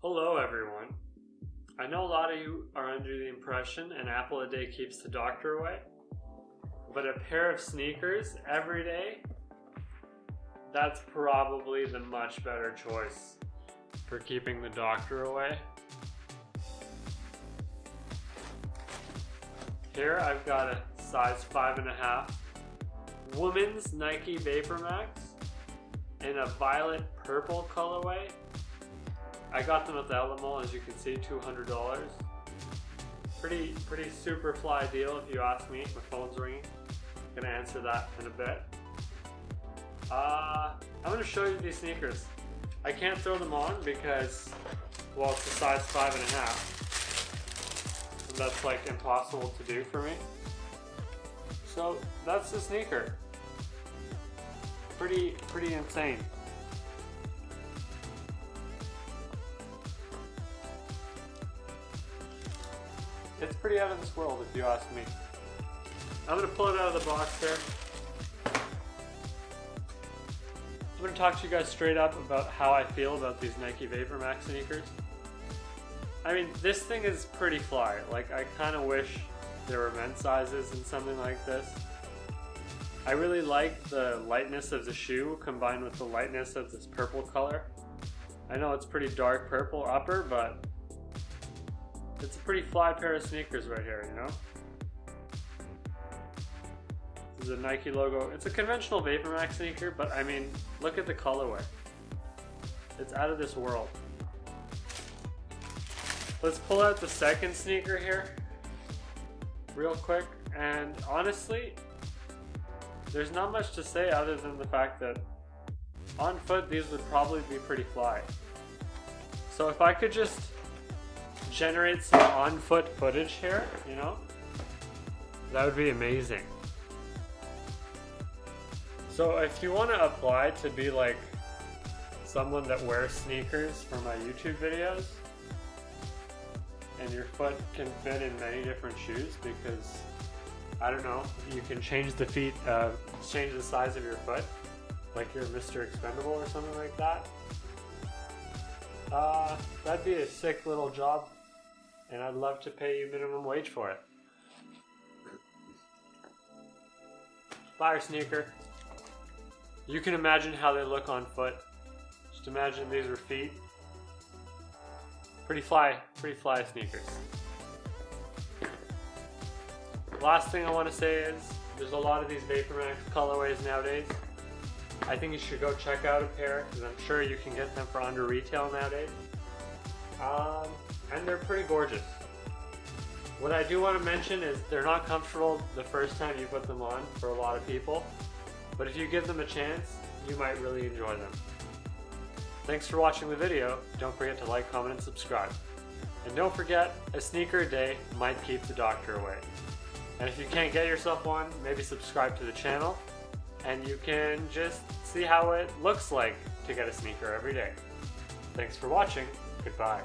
Hello everyone. I know a lot of you are under the impression an apple a day keeps the doctor away, but a pair of sneakers every day, that's probably the much better choice for keeping the doctor away. Here I've got a size 5.5 women's Nike Vapormax in a violet purple colorway. I got them at the outlet mall, as you can see, $200. Pretty super fly deal if you ask me. My phone's ringing. I'm gonna answer that in a bit. I'm gonna show you these sneakers. I can't throw them on because, well, it's a size 5.5. And that's like impossible to do for me. So that's the sneaker. Pretty insane. It's pretty out of this world if you ask me. I'm gonna pull it out of the box here. I'm gonna talk to you guys straight up about how I feel about these Nike Vapormax sneakers. I mean, this thing is pretty fly. Like, I kinda wish there were men's sizes in something like this. I really like the lightness of the shoe combined with the lightness of this purple color. I know it's pretty dark purple upper, but it's a pretty fly pair of sneakers right here, you know? This is a Nike logo. It's a conventional Vapormax sneaker, but I mean, look at the colorway. It's out of this world. Let's pull out the second sneaker here real quick, and honestly, there's not much to say other than the fact that on foot these would probably be pretty fly. So if I could just generate some on foot footage here, you know, that would be amazing. So if you want to apply to be like someone that wears sneakers for my YouTube videos, and your foot can fit in many different shoes because, I don't know, you can change the change the size of your foot, like you're Mr. Expendable or something like that. That'd be a sick little job, and I'd love to pay you minimum wage for it. Fire sneaker. You can imagine how they look on foot. Just imagine these were feet. Pretty fly sneakers. Last thing I want to say is, there's a lot of these Vapormax colorways nowadays. I think you should go check out a pair, because I'm sure you can get them for under retail nowadays. And they're pretty gorgeous. What I do want to mention is they're not comfortable the first time you put them on for a lot of people, but if you give them a chance, you might really enjoy them. Thanks for watching the video. Don't forget to like, comment, and subscribe. And don't forget, a sneaker a day might keep the doctor away. And if you can't get yourself one, maybe subscribe to the channel, and you can just see how it looks like to get a sneaker every day. Thanks for watching. Goodbye.